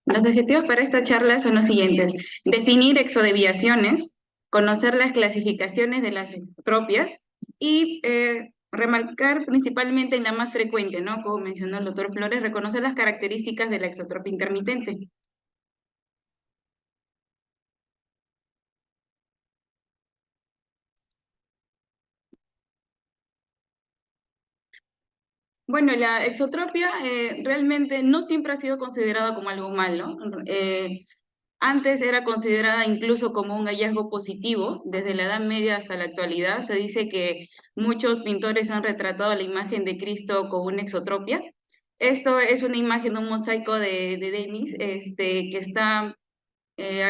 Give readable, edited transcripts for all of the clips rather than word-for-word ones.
Los objetivos para esta charla son los siguientes: definir exodeviaciones, conocer las clasificaciones de las exotropias y remarcar principalmente en la más frecuente, ¿no? Como mencionó el doctor Flores, reconocer las características de la exotropia intermitente. Bueno, la exotropia realmente no siempre ha sido considerada como algo malo. Antes era considerada incluso como un hallazgo positivo. Desde la Edad Media hasta la actualidad se dice que muchos pintores han retratado la imagen de Cristo con una exotropia. Esto es una imagen de un mosaico de Denis, que está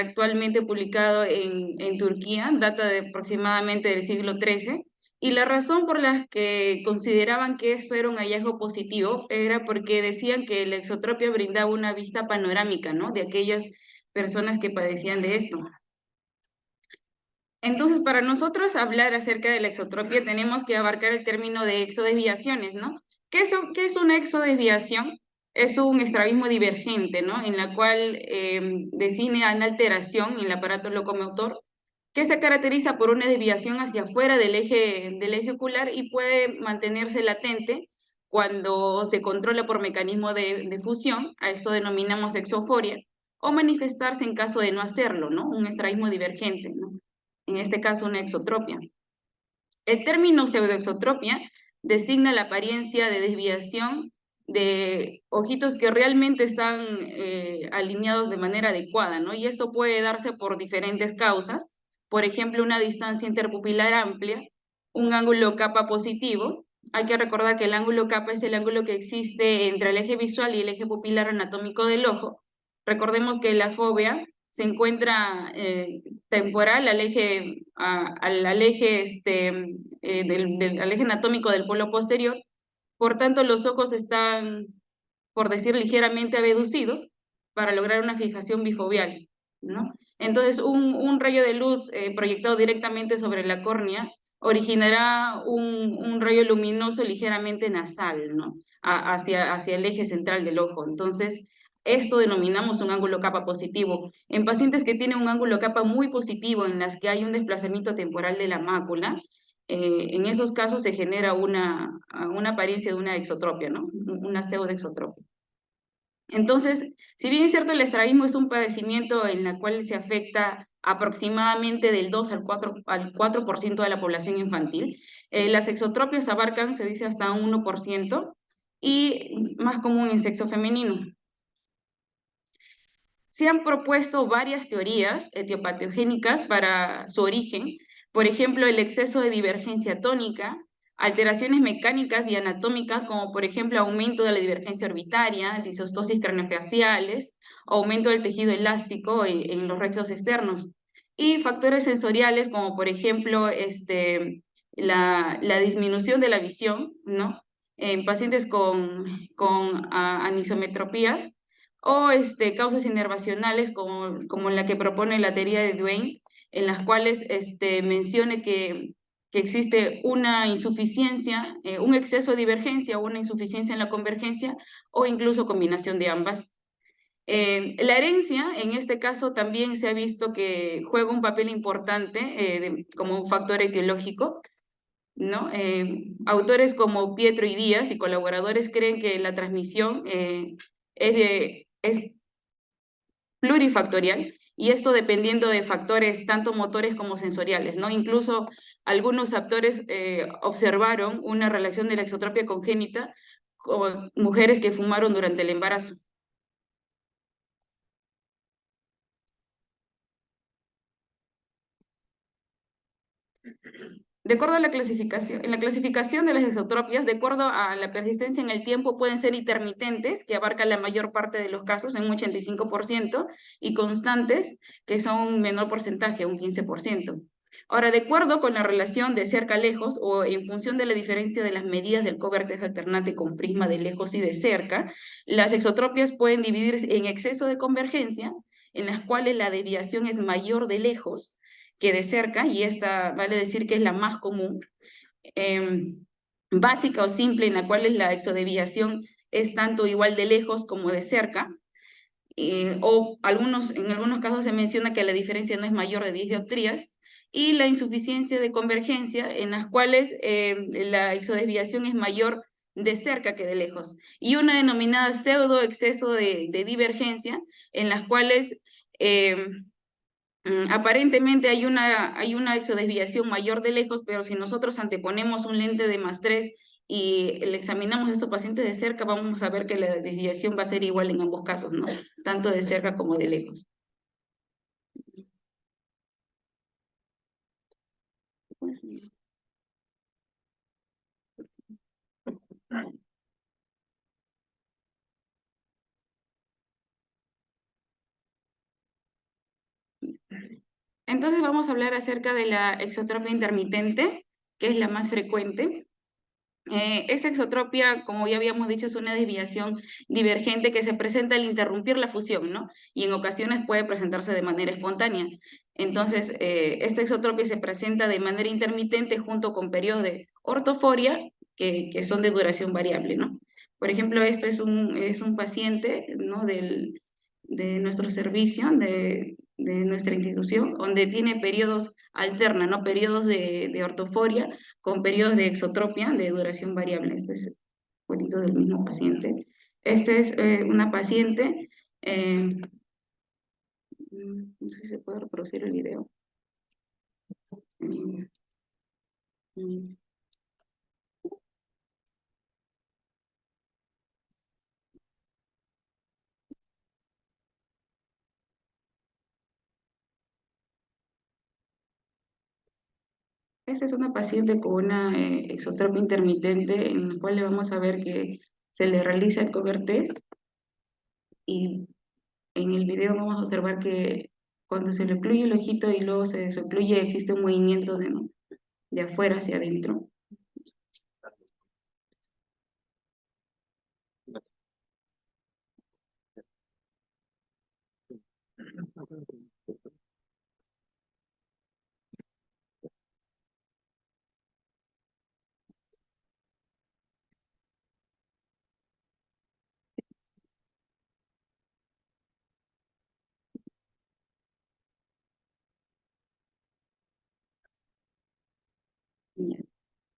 actualmente publicado en Turquía, data de aproximadamente del siglo XIII. Y la razón por la que consideraban que esto era un hallazgo positivo era porque decían que la exotropia brindaba una vista panorámica, ¿no? De aquellas personas que padecían de esto. Entonces, para nosotros hablar acerca de la exotropia tenemos que abarcar el término de exodesviaciones, ¿no? ¿Qué es una exodesviación? Es un estrabismo divergente, ¿no? En la cual define una alteración en el aparato locomotor que se caracteriza por una desviación hacia afuera del eje ocular y puede mantenerse latente cuando se controla por mecanismo de fusión, a esto denominamos exoforia, o manifestarse en caso de no hacerlo, ¿no? Un estrabismo divergente, ¿no? En este caso una exotropia. El término pseudoexotropia designa la apariencia de desviación de ojitos que realmente están alineados de manera adecuada, ¿no? Y esto puede darse por diferentes causas, por ejemplo, una distancia interpupilar amplia, un ángulo capa positivo. Hay que recordar que el ángulo capa es el ángulo que existe entre el eje visual y el eje pupilar anatómico del ojo. Recordemos que la fobia se encuentra temporal al eje, al eje, al eje anatómico del polo posterior. Por tanto, los ojos están, por decir, ligeramente abducidos para lograr una fijación bifoveal, ¿no? Entonces, un rayo de luz proyectado directamente sobre la córnea originará un rayo luminoso ligeramente nasal, ¿no? Hacia el eje central del ojo. Entonces, esto denominamos un ángulo capa positivo. En pacientes que tienen un ángulo capa muy positivo, en las que hay un desplazamiento temporal de la mácula, en esos casos se genera una apariencia de una exotropia, ¿no? Una pseudoexotropia. Entonces, si bien es cierto, el estrabismo es un padecimiento en el cual se afecta aproximadamente del 2 al 4% de la población infantil, las exotropias abarcan, se dice, hasta un 1% y más común en sexo femenino. Se han propuesto varias teorías etiopatogénicas para su origen, por ejemplo, el exceso de divergencia tónica, alteraciones mecánicas y anatómicas, como por ejemplo aumento de la divergencia orbitaria, disostosis craneofaciales, aumento del tejido elástico en los rectos externos, y factores sensoriales, como por ejemplo la disminución de la visión, ¿no? En pacientes con anisometropías, o causas inervacionales como la que propone la teoría de Duane, en las cuales mencione que existe una insuficiencia, un exceso de divergencia o una insuficiencia en la convergencia, o incluso combinación de ambas. La herencia, en este caso, también se ha visto que juega un papel importante como un factor etiológico, ¿no? Autores como Pietro y Díaz y colaboradores creen que la transmisión es plurifactorial, y esto dependiendo de factores tanto motores como sensoriales, ¿no? Incluso algunos autores observaron una relación de la exotropia congénita con mujeres que fumaron durante el embarazo. De acuerdo a la clasificación, en la clasificación de las exotropias, de acuerdo a la persistencia en el tiempo, pueden ser intermitentes, que abarcan la mayor parte de los casos, en un 85%, y constantes, que son un menor porcentaje, un 15%. Ahora, de acuerdo con la relación de cerca a lejos, o en función de la diferencia de las medidas del covértex alternante con prisma de lejos y de cerca, las exotropias pueden dividirse en exceso de convergencia, en las cuales la desviación es mayor de lejos que de cerca, y esta vale decir que es la más común, básica o simple, en la cual la exodeviación es tanto igual de lejos como de cerca, o en algunos casos se menciona que la diferencia no es mayor de 10 dioptrías, y la insuficiencia de convergencia, en las cuales la exodesviación es mayor de cerca que de lejos, y una denominada pseudo exceso de divergencia, en las cuales aparentemente hay una exodesviación mayor de lejos, pero si nosotros anteponemos un lente de +3 y le examinamos a estos pacientes de cerca, vamos a ver que la desviación va a ser igual en ambos casos, ¿no? Tanto de cerca como de lejos. Entonces vamos a hablar acerca de la exotropia intermitente, que es la más frecuente. Esta exotropia, como ya habíamos dicho, es una desviación divergente que se presenta al interrumpir la fusión, ¿no? Y en ocasiones puede presentarse de manera espontánea. Entonces, esta exotropia se presenta de manera intermitente junto con periodos de ortoforia que son de duración variable, ¿no? Por ejemplo, este es un paciente, ¿no? De nuestro servicio, de nuestra institución, donde tiene periodos alterna, ¿no? Periodos de ortoforia con periodos de exotropia de duración variable. Este es bonito del mismo paciente. Este es una paciente, no sé si se puede reproducir el video. Mm, mm. Esta es una paciente con una exotropia intermitente en la cual le vamos a ver que se le realiza el cover test, y en el video vamos a observar que cuando se le ocluye el ojito y luego se desocluye existe un movimiento de afuera hacia adentro.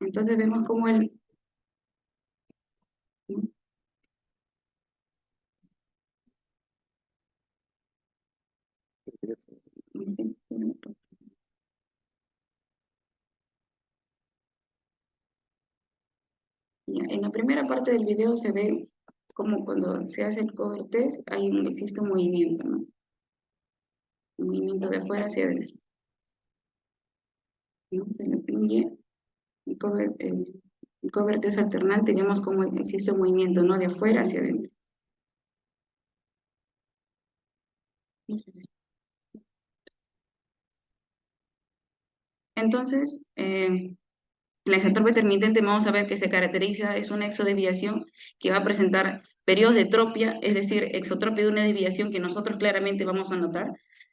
Entonces vemos cómo el... En la primera parte del video se ve como cuando se hace el cover test existe un movimiento, ¿no? Un movimiento de afuera hacia adentro, ¿no? Se le incluye el cover test alternante, vemos cómo existe un movimiento, ¿no? De afuera hacia adentro. Entonces, la exotropia intermitente vamos a ver que se caracteriza, es una exodesviación que va a presentar periodos de tropia, es decir, exotropia de una desviación que nosotros claramente vamos a notar,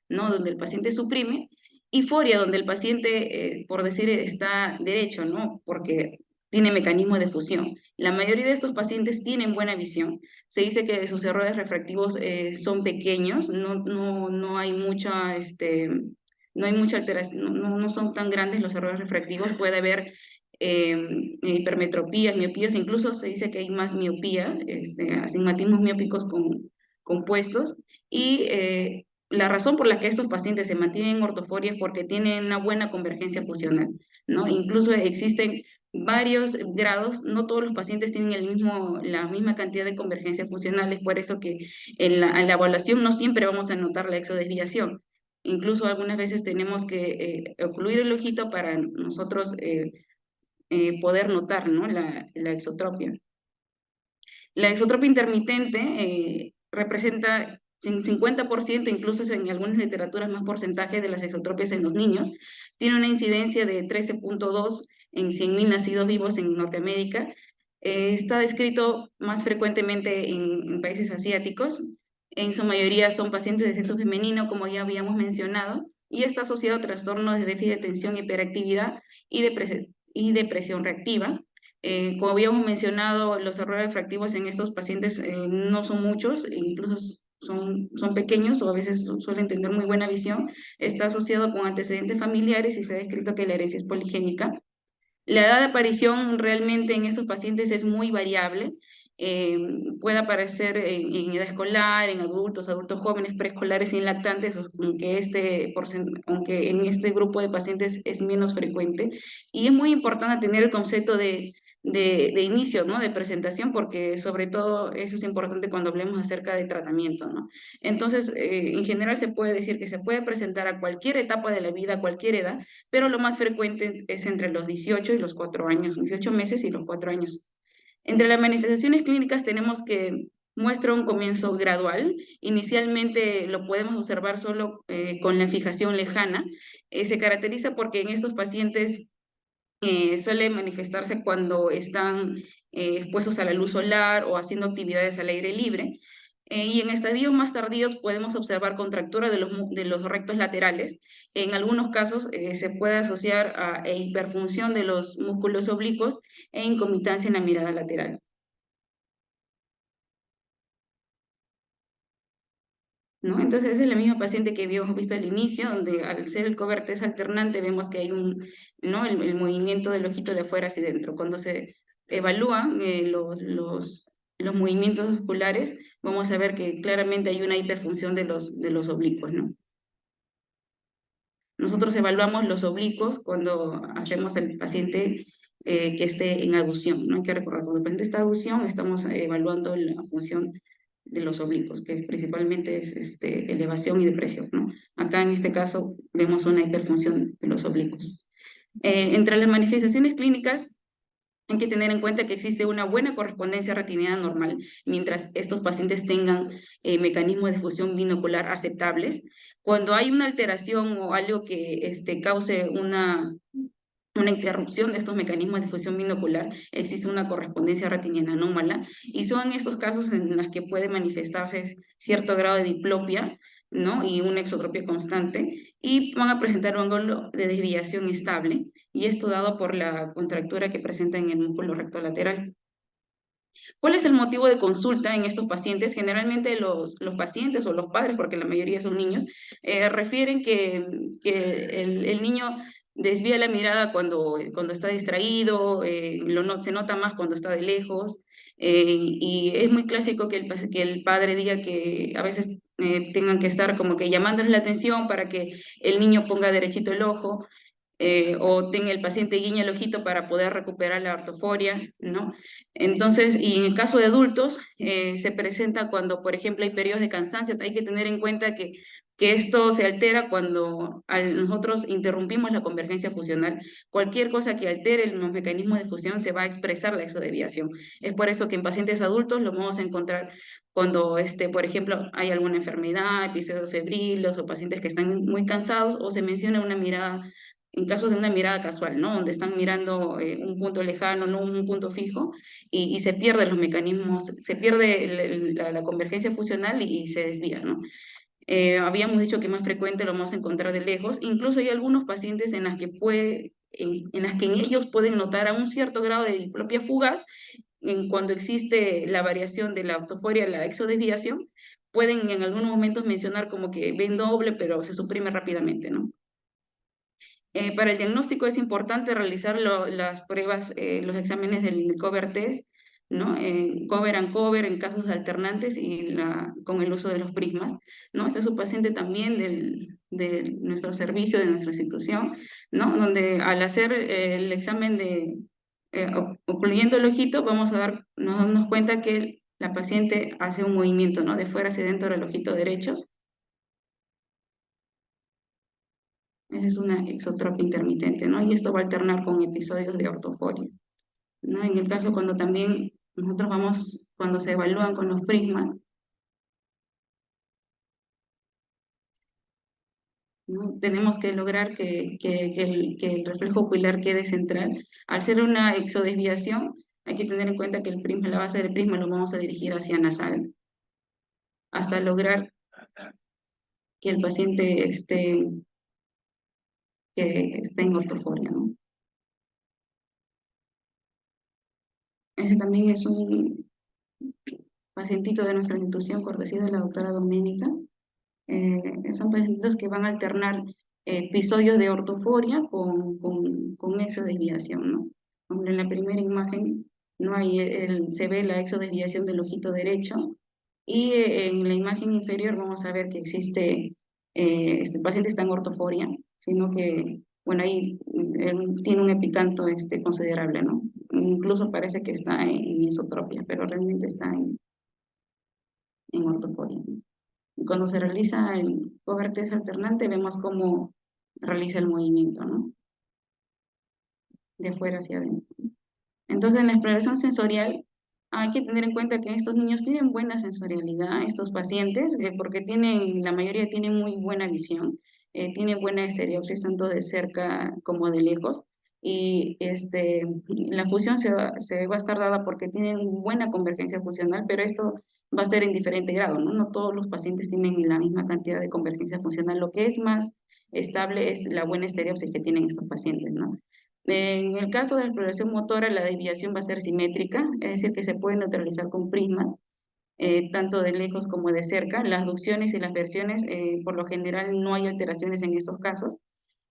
¿no? Donde el paciente suprime, y foria, donde el paciente, por decir, está derecho, ¿no? Porque tiene mecanismo de fusión. La mayoría de estos pacientes tienen buena visión. Se dice que sus errores refractivos son pequeños, no hay mucha, no hay mucha alteración, no son tan grandes los errores refractivos, puede haber hipermetropías, miopías, incluso se dice que hay más miopía, astigmatismos miópicos compuestos, y la razón por la que estos pacientes se mantienen en ortoforia es porque tienen una buena convergencia fusional, ¿no? Incluso existen varios grados, no todos los pacientes tienen la misma cantidad de convergencia funcional, es por eso que en la evaluación no siempre vamos a notar la exodesviación. Incluso algunas veces tenemos que ocluir el ojito para nosotros poder notar, ¿no? La exotropia. La exotropia intermitente representa 50%, incluso en algunas literaturas más porcentaje de las exotropias en los niños. Tiene una incidencia de 13.2 en 100.000 nacidos vivos en Norteamérica. Está descrito más frecuentemente en países asiáticos. En su mayoría son pacientes de sexo femenino, como ya habíamos mencionado, y está asociado a trastornos de déficit de atención, hiperactividad y depresión reactiva. Como habíamos mencionado, los errores refractivos en estos pacientes no son muchos, incluso son pequeños o a veces suelen tener muy buena visión, está asociado con antecedentes familiares y se ha descrito que la herencia es poligénica. La edad de aparición realmente en esos pacientes es muy variable. Eh, Puede aparecer en edad escolar, en adultos, adultos jóvenes, preescolares y en lactantes, aunque en este grupo de pacientes es menos frecuente. Y es muy importante tener el concepto de inicio, ¿no? De presentación, porque sobre todo eso es importante cuando hablemos acerca de tratamiento, ¿no? Entonces, en general se puede decir que se puede presentar a cualquier etapa de la vida, a cualquier edad, pero lo más frecuente es entre los 18 y los 4 años, 18 meses y los 4 años. Entre las manifestaciones clínicas tenemos que muestra un comienzo gradual. Inicialmente lo podemos observar solo con la fijación lejana. Se caracteriza porque en estos pacientes suele manifestarse cuando están expuestos a la luz solar o haciendo actividades al aire libre. Y en estadios más tardíos podemos observar contractura de los rectos laterales. En algunos casos se puede asociar a hiperfunción de los músculos oblicuos e incomitancia en la mirada lateral, ¿no? Entonces, esa es la misma paciente que habíamos visto al inicio, donde al ser el cobertés alternante vemos que hay ¿no? El movimiento del ojito de afuera hacia adentro. Cuando se evalúan los movimientos oculares, vamos a ver que claramente hay una hiperfunción de los oblicuos, ¿no? Nosotros evaluamos los oblicuos cuando hacemos el paciente que esté en aducción, ¿no? Hay que recordar, cuando el paciente está en aducción, estamos evaluando la función de los oblicuos, que principalmente es elevación y depresión, ¿no? Acá en este caso vemos una hiperfunción de los oblicuos. Entre las manifestaciones clínicas hay que tener en cuenta que existe una buena correspondencia retiniana normal mientras estos pacientes tengan mecanismos de fusión binocular aceptables. Cuando hay una alteración o algo que cause una interrupción de estos mecanismos de fusión binocular, existe una correspondencia retiniana anómala, y son estos casos en los que puede manifestarse cierto grado de diplopia, ¿no? Y una exotropia constante, y van a presentar un ángulo de desviación estable, y esto dado por la contractura que presenta en el músculo recto lateral. ¿Cuál es el motivo de consulta en estos pacientes? Generalmente los pacientes o los padres, porque la mayoría son niños, refieren que el niño desvía la mirada cuando está distraído, se nota más cuando está de lejos, y es muy clásico que el padre diga que a veces tengan que estar como que llamándoles la atención para que el niño ponga derechito el ojo, o tenga el paciente guiña el ojito para poder recuperar la ortoforia, ¿no? Entonces, y en el caso de adultos, se presenta cuando, por ejemplo, hay periodos de cansancio. Hay que tener en cuenta que esto se altera cuando nosotros interrumpimos la convergencia fusional. Cualquier cosa que altere los mecanismos de fusión se va a expresar la exodeviación. Es por eso que en pacientes adultos lo vamos a encontrar cuando, por ejemplo, hay alguna enfermedad, episodios febriles o pacientes que están muy cansados, o se menciona una mirada en casos de una mirada casual, ¿no? Donde están mirando un punto lejano, no un punto fijo, y se pierden los mecanismos, se pierde la convergencia fusional y se desvía, ¿no? Habíamos dicho que más frecuente lo vamos a encontrar de lejos. Incluso hay algunos pacientes en las que en las que en ellos pueden notar a un cierto grado de diplopia fugaz, cuando existe la variación de la ortoforia, la exodesviación, pueden en algunos momentos mencionar como que ven doble, pero se suprime rápidamente, ¿no? Para el diagnóstico es importante realizar las pruebas, los exámenes del cover test, ¿no? Cover and cover en casos alternantes y con el uso de los prismas, ¿no? Este es un paciente también de nuestro servicio, de nuestra institución, ¿no? Donde al hacer el examen ocluyendo el ojito, nos damos cuenta que la paciente hace un movimiento, ¿no? De fuera hacia dentro del ojito derecho. Esa es una exotropia intermitente, ¿no? Y esto va a alternar con episodios de ortoforia, ¿no? En el caso cuando también nosotros cuando se evalúan con los prismas, ¿no? Tenemos que lograr que el reflejo ocular quede central. Al ser una exodesviación, hay que tener en cuenta que la base del prisma lo vamos a dirigir hacia nasal, hasta lograr que el paciente esté en ortoforia, ¿no? Ese también es pacientitos de nuestra institución, cortesía de la doctora Doménica. Son pacientes que van a alternar episodios de ortoforia con exodesviación, ¿no? Como en la primera imagen no hay se ve la exodesviación del ojito derecho, y en la imagen inferior vamos a ver que existe, este paciente está en ortoforia, sino que, bueno, ahí él tiene un epicanto considerable, ¿no? Incluso parece que está en isotropia, pero realmente está en ortoforia, ¿no? Cuando se realiza el cover test alternante, vemos cómo realiza el movimiento, ¿no? De afuera hacia adentro. Entonces, en la exploración sensorial, hay que tener en cuenta que estos niños tienen buena sensorialidad, estos pacientes, porque la mayoría tienen muy buena visión, tienen buena estereopsis tanto de cerca como de lejos, y la fusión se va a estar dada porque tienen buena convergencia funcional, pero esto va a ser en diferente grado, ¿no? No todos los pacientes tienen la misma cantidad de convergencia funcional. Lo que es más estable es la buena estereopsis que tienen estos pacientes, ¿no? En el caso de la exploración motora, la desviación va a ser simétrica, es decir, que se puede neutralizar con prismas, tanto de lejos como de cerca. Las aducciones y las versiones, por lo general, no hay alteraciones en estos casos.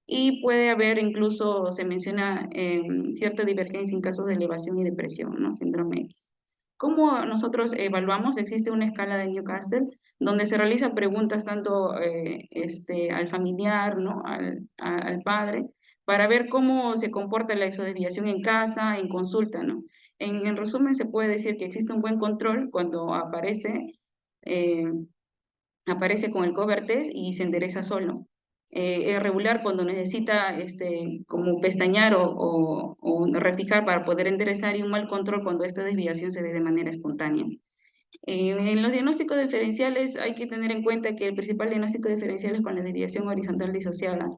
Y puede haber incluso, se menciona cierta divergencia en casos de elevación y depresión, ¿no? Síndrome X. ¿Cómo nosotros evaluamos? Existe una escala de Newcastle donde se realizan preguntas tanto al familiar, ¿no? al padre, para ver cómo se comporta la exodesviación en casa, en consulta, ¿no? En resumen, se puede decir que existe un buen control cuando eh, aparece con el cover test y se endereza solo. Es regular cuando necesita como pestañear o refijar para poder enderezar, y un mal control cuando esta desviación se ve de manera espontánea. En los diagnósticos diferenciales hay que tener en cuenta que el principal diagnóstico diferencial es con la desviación horizontal disociada.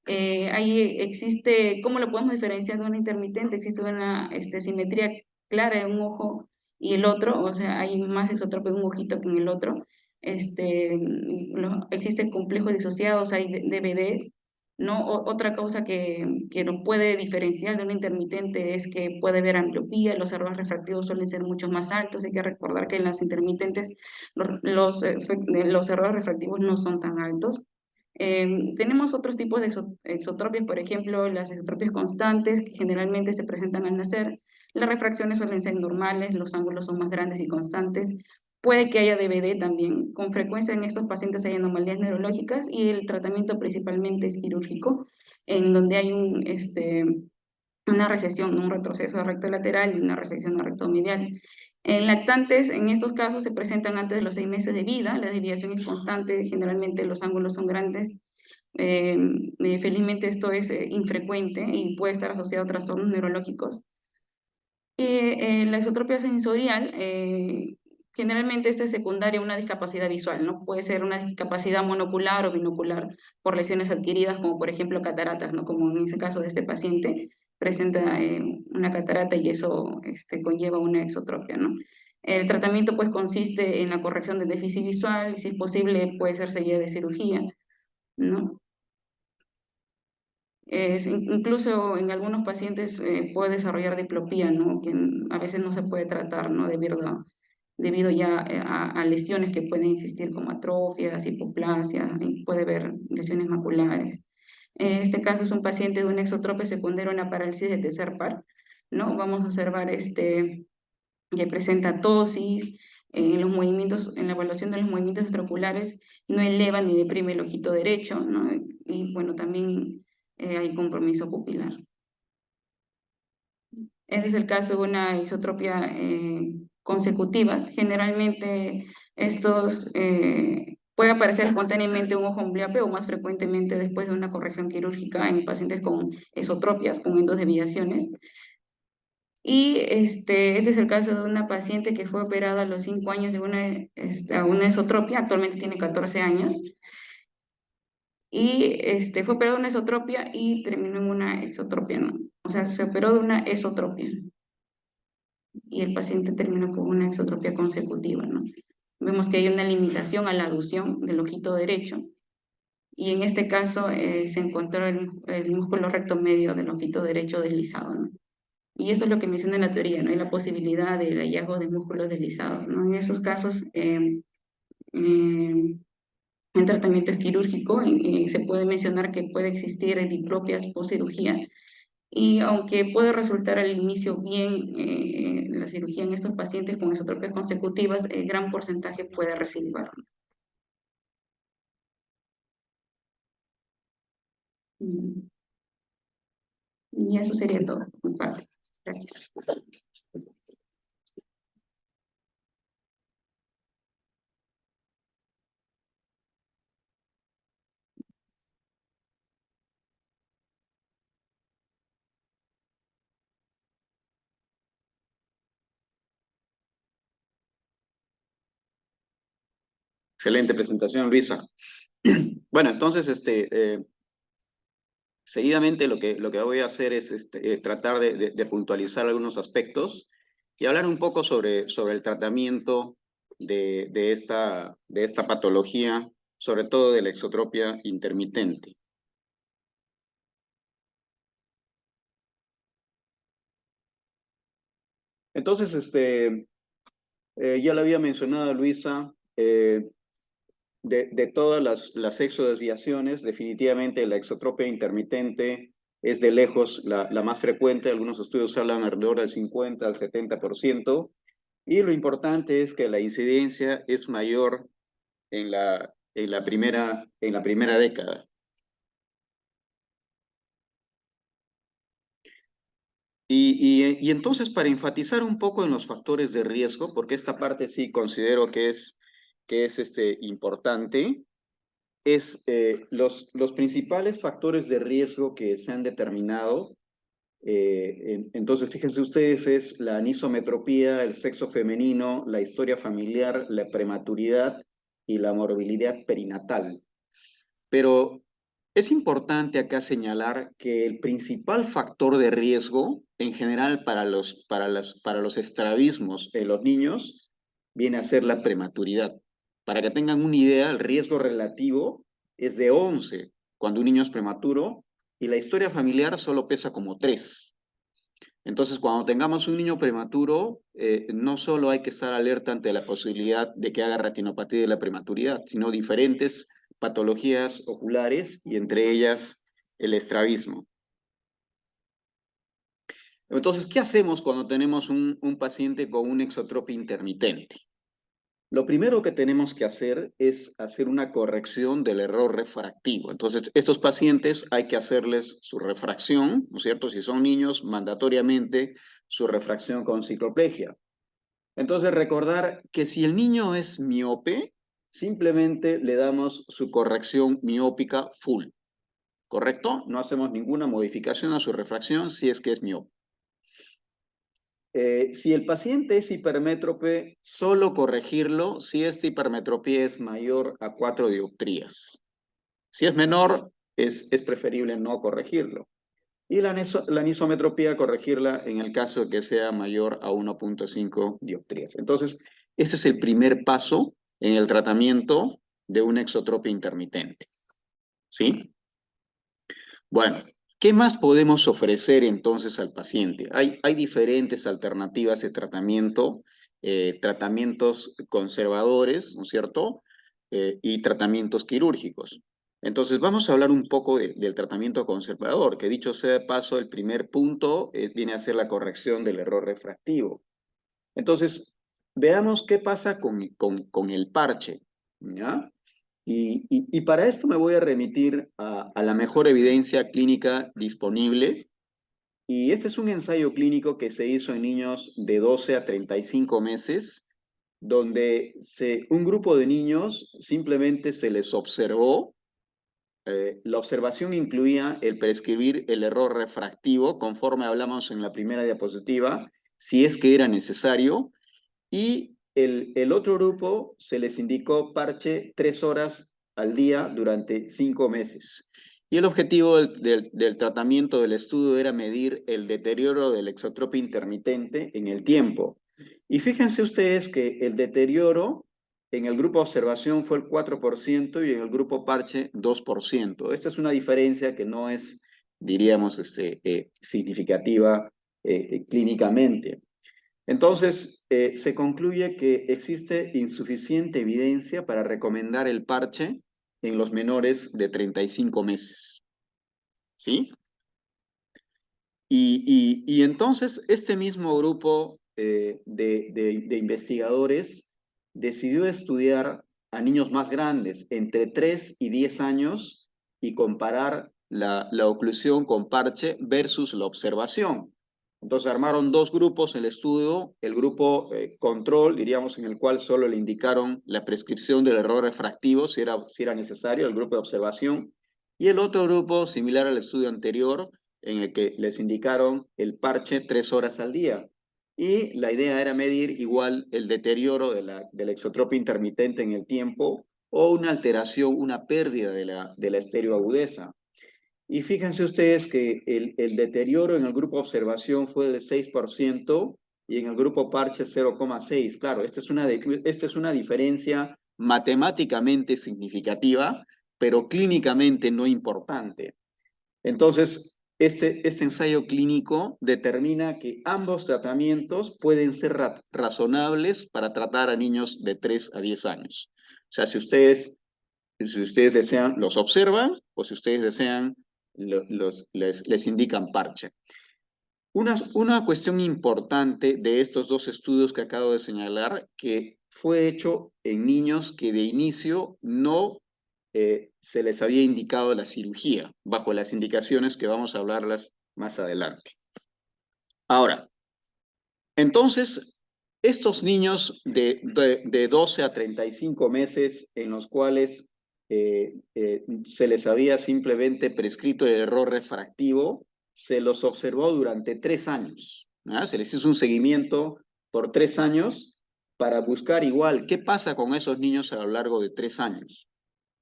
Ahí existe, ¿cómo lo podemos diferenciar de una intermitente? Existe una simetría clara en un ojo y el otro, o sea, hay más exotropia en un ojito que en el otro. Existen complejos disociados, hay DVDs, ¿no? Otra causa que nos puede diferenciar de una intermitente es que puede haber ambliopía, los errores refractivos suelen ser mucho más altos. Hay que recordar que en las intermitentes los errores refractivos no son tan altos. Tenemos otros tipos de exotropias, por ejemplo, las exotropias constantes, que generalmente se presentan al nacer. Las refracciones suelen ser normales, los ángulos son más grandes y constantes. Puede que haya DVD también. Con frecuencia en estos pacientes hay anomalías neurológicas, y el tratamiento principalmente es quirúrgico, en donde hay una recesión, un retroceso recto lateral y una resección recto medial. En lactantes, en estos casos se presentan antes de los 6 meses de vida, la desviación es constante, generalmente los ángulos son grandes. Felizmente esto es infrecuente y puede estar asociado a trastornos neurológicos. La exotropia sensorial, generalmente esta es secundaria a una discapacidad visual, ¿no? Puede ser una discapacidad monocular o binocular por lesiones adquiridas, como por ejemplo cataratas, ¿no? Como en ese caso de este paciente, presenta una catarata y eso conlleva una exotropia, ¿no? El tratamiento pues consiste en la corrección del déficit visual, y si es posible puede ser seguida de cirugía, ¿no? Incluso en algunos pacientes puede desarrollar diplopía, ¿no? Que a veces no se puede tratar, ¿no? Debido ya a lesiones que pueden existir como atrofias, hipoplasia, y puede haber lesiones maculares. En este caso es un paciente de una exotropia secundaria a una parálisis de tercer par, ¿no? Vamos a observar que presenta tosis, en los movimientos, en la evaluación de los movimientos extraoculares no eleva ni deprime el ojito derecho, ¿no? Y bueno, también hay compromiso pupilar. Este es el caso de una isotropia consecutivas. Generalmente estos puede aparecer espontáneamente un ojo ambliopio, o más frecuentemente después de una corrección quirúrgica en pacientes con esotropias, con endosdeviaciones. Y este es el caso de una paciente que fue operada a los 5 años de una esotropia, actualmente tiene 14 años, y fue operada de una esotropia y terminó en una exotropia, ¿no? O sea, se operó de una esotropia y el paciente terminó con una exotropia consecutiva, ¿no? Vemos que hay una limitación a la aducción del ojito derecho, y en este caso se encontró el músculo recto medio del ojito derecho deslizado, ¿no? Y eso es lo que menciona en la teoría, ¿no? Y la posibilidad del hallazgo de músculos deslizados, ¿no? En esos casos, el tratamiento es quirúrgico y se puede mencionar que puede existir dipropias post cirugía. Y aunque puede resultar al inicio bien la cirugía en estos pacientes con esotropias consecutivas, el gran porcentaje puede recidivar. Mm, Y eso sería todo, por mi parte. Gracias. Excelente presentación, Luisa. Bueno, entonces, seguidamente lo que voy a hacer es tratar de puntualizar algunos aspectos y hablar un poco sobre el tratamiento de esta patología, sobre todo de la exotropia intermitente. Entonces, ya lo había mencionado Luisa, de todas las exodesviaciones, definitivamente la exotropia intermitente es de lejos la más frecuente. Algunos estudios hablan alrededor del 50 al 70%. Y lo importante es que la incidencia es mayor en la primera década. Y entonces, para enfatizar un poco en los factores de riesgo, porque esta parte sí considero que es importante, los principales factores de riesgo que se han determinado. Entonces, fíjense ustedes, es la anisometropía, el sexo femenino, la historia familiar, la prematuridad y la morbilidad perinatal. Pero es importante acá señalar que el principal factor de riesgo en general para los estrabismos en los niños viene a ser la prematuridad. Para que tengan una idea, el riesgo relativo es de 11 cuando un niño es prematuro y la historia familiar solo pesa como 3. Entonces, cuando tengamos un niño prematuro, no solo hay que estar alerta ante la posibilidad de que haga retinopatía de la prematuridad, sino diferentes patologías oculares y entre ellas el estrabismo. Entonces, ¿qué hacemos cuando tenemos un paciente con una exotropia intermitente? Lo primero que tenemos que hacer es hacer una corrección del error refractivo. Entonces, estos pacientes hay que hacerles su refracción, ¿no es cierto? Si son niños, mandatoriamente su refracción con cicloplegia. Entonces, recordar que si el niño es miope, simplemente le damos su corrección miópica full, ¿correcto? No hacemos ninguna modificación a su refracción si es que es miope. Si el paciente es hipermétrope, solo corregirlo si esta hipermetropía es mayor a 4 dioptrías. Si es menor, es preferible no corregirlo. Y la anisometropía, corregirla en el caso de que sea mayor a 1.5 dioptrías. Entonces, ese es el primer paso en el tratamiento de una exotropia intermitente. ¿Sí? Bueno, ¿qué más podemos ofrecer entonces al paciente? Hay diferentes alternativas de tratamiento, tratamientos conservadores, ¿no es cierto? Y tratamientos quirúrgicos. Entonces, vamos a hablar un poco del tratamiento conservador, que dicho sea de paso, el primer punto viene a ser la corrección del error refractivo. Entonces, veamos qué pasa con el parche, ¿ya? Y para esto me voy a remitir a la mejor evidencia clínica disponible. Y este es un ensayo clínico que se hizo en niños de 12 a 35 meses, donde un grupo de niños simplemente se les observó. La observación incluía el prescribir el error refractivo, conforme hablamos en la primera diapositiva, si es que era necesario, y el otro grupo se les indicó parche 3 horas al día durante 5 meses. Y el objetivo del tratamiento del estudio era medir el deterioro del exotropia intermitente en el tiempo. Y fíjense ustedes que el deterioro en el grupo observación fue el 4% y en el grupo parche 2%. Esta es una diferencia que no es, diríamos, significativa clínicamente. Entonces, se concluye que existe insuficiente evidencia para recomendar el parche en los menores de 35 meses. ¿Sí? Y entonces este mismo grupo de investigadores decidió estudiar a niños más grandes, entre 3 y 10 años, y comparar la oclusión con parche versus la observación. Entonces armaron dos grupos en el estudio, el grupo control, diríamos, en el cual solo le indicaron la prescripción del error refractivo si era necesario, el grupo de observación, y el otro grupo, similar al estudio anterior, en el que les indicaron el parche 3 horas al día. Y la idea era medir igual el deterioro de la exotropia intermitente en el tiempo o una alteración, una pérdida de la estereoagudeza. Y fíjense ustedes que el deterioro en el grupo observación fue de 6% y en el grupo parche 0,6%. Claro, esta es una diferencia matemáticamente significativa, pero clínicamente no importante. Entonces, este ensayo clínico determina que ambos tratamientos pueden ser razonables para tratar a niños de 3 a 10 años. O sea, si ustedes desean, los observan, o si ustedes desean, les indican parche. Una cuestión importante de estos dos estudios que acabo de señalar, que fue hecho en niños que de inicio no se les había indicado la cirugía, bajo las indicaciones que vamos a hablarlas más adelante. Ahora, entonces, estos niños de 12 a 35 meses en los cuales se les había simplemente prescrito el error refractivo, se los observó durante 3 años. ¿Ah? Se les hizo un seguimiento por 3 años para buscar igual qué pasa con esos niños a lo largo de 3 años.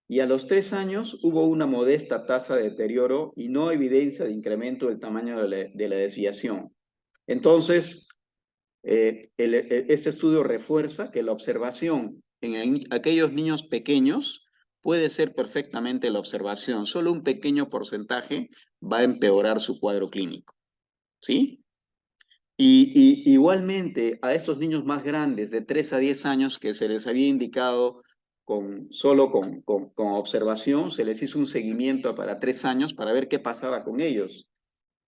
Y a los 3 años hubo una modesta tasa de deterioro y no evidencia de incremento del tamaño de la desviación. Entonces, este estudio refuerza que la observación en aquellos niños pequeños puede ser perfectamente la observación. Solo un pequeño porcentaje va a empeorar su cuadro clínico. ¿Sí? Y igualmente a esos niños más grandes, de 3 a 10 años, que se les había indicado solo con observación, se les hizo un seguimiento para 3 años para ver qué pasaba con ellos.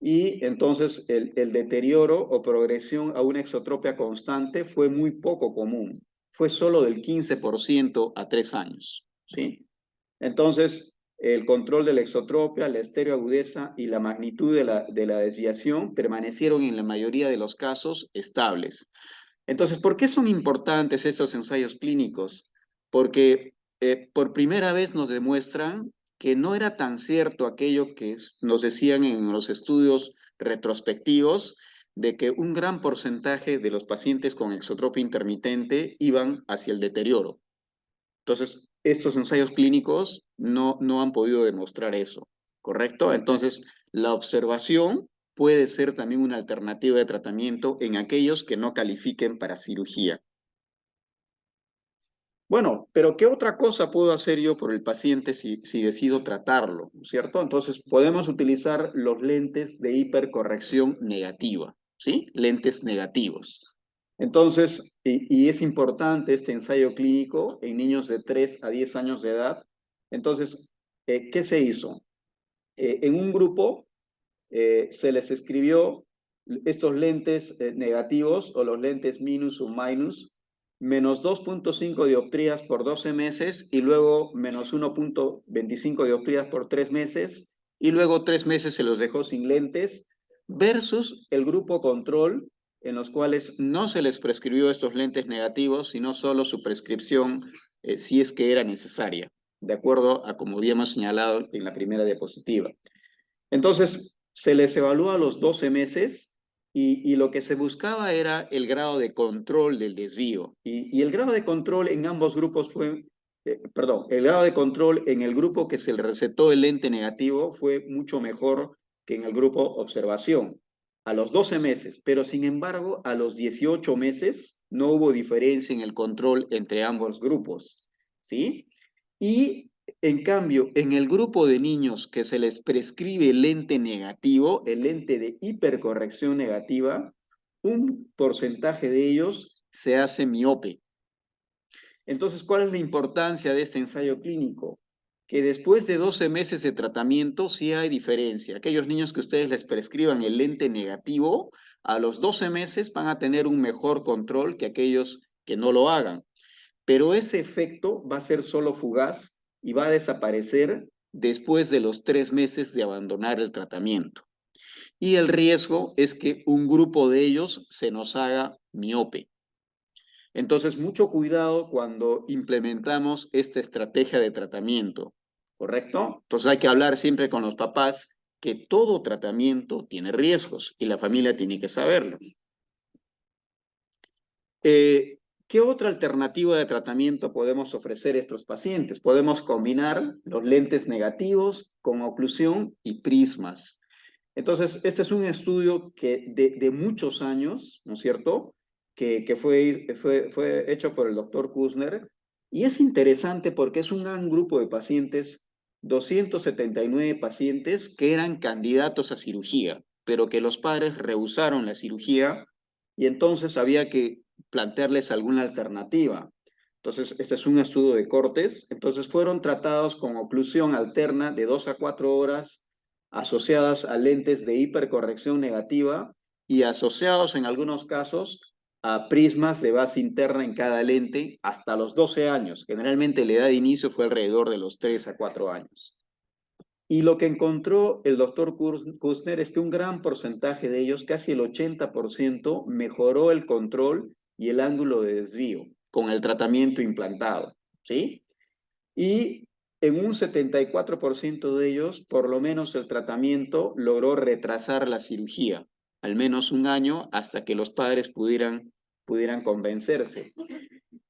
Y entonces el deterioro o progresión a una exotropia constante fue muy poco común. Fue solo del 15% a 3 años. ¿Sí? Entonces, el control de la exotropia, la estereoagudeza y la magnitud de la desviación permanecieron en la mayoría de los casos estables. Entonces, ¿por qué son importantes estos ensayos clínicos? Porque por primera vez nos demuestran que no era tan cierto aquello que nos decían en los estudios retrospectivos de que un gran porcentaje de los pacientes con exotropia intermitente iban hacia el deterioro. Entonces, estos ensayos clínicos no han podido demostrar eso, ¿correcto? Entonces, la observación puede ser también una alternativa de tratamiento en aquellos que no califiquen para cirugía. Bueno, pero ¿qué otra cosa puedo hacer yo por el paciente si decido tratarlo, ¿cierto? Entonces, podemos utilizar los lentes de hipercorrección negativa, ¿sí? Lentes negativos. Entonces, y es importante este ensayo clínico en niños de 3 a 10 años de edad. Entonces, ¿qué se hizo? En un grupo se les escribió estos lentes negativos o los lentes minus o minus, menos 2.5 dioptrías por 12 meses y luego menos 1.25 dioptrías por 3 meses y luego 3 meses se los dejó sin lentes versus el grupo control en los cuales no se les prescribió estos lentes negativos, sino solo su prescripción si es que era necesaria, de acuerdo a como habíamos señalado en la primera diapositiva. Entonces, se les evalúa a los 12 meses y lo que se buscaba era el grado de control del desvío. Y el grado de control en ambos grupos fue, el grado de control en el grupo que se le recetó el lente negativo fue mucho mejor que en el grupo observación, a los 12 meses, pero sin embargo, a los 18 meses no hubo diferencia en el control entre ambos grupos, ¿sí? Y En cambio, en el grupo de niños que se les prescribe el lente negativo, el lente de hipercorrección negativa, un porcentaje de ellos se hace miope. Entonces, ¿cuál es la importancia de este ensayo clínico? Que después de 12 meses de tratamiento sí hay diferencia. Aquellos niños que ustedes les prescriban el lente negativo, a los 12 meses van a tener un mejor control que aquellos que no lo hagan. Pero ese efecto va a ser solo fugaz y va a desaparecer después de los 3 meses de abandonar el tratamiento. Y el riesgo es que un grupo de ellos se nos haga miope. Entonces, mucho cuidado cuando implementamos esta estrategia de tratamiento, ¿correcto? Entonces hay que hablar siempre con los papás que todo tratamiento tiene riesgos y la familia tiene que saberlo. ¿Qué otra alternativa de tratamiento podemos ofrecer a estos pacientes? Podemos combinar los lentes negativos con oclusión y prismas. Entonces, este es un estudio de muchos años, ¿no es cierto?, que fue hecho por el doctor Kussner, y es interesante porque es un gran grupo de pacientes, 279 pacientes que eran candidatos a cirugía, pero que los padres rehusaron la cirugía y entonces había que plantearles alguna alternativa. Entonces, este es un estudio de cortes. Entonces, fueron tratados con oclusión alterna de 2 a 4 horas, asociadas a lentes de hipercorrección negativa y asociados en algunos casos a prismas de base interna en cada lente hasta los 12 años. Generalmente la edad de inicio fue alrededor de los 3 a 4 años. Y lo que encontró el doctor Kussner es que un gran porcentaje de ellos, casi el 80%, mejoró el control y el ángulo de desvío con el tratamiento implantado, ¿sí? Y en un 74% de ellos, por lo menos el tratamiento logró retrasar la cirugía, al menos un año, hasta que los padres pudieran convencerse.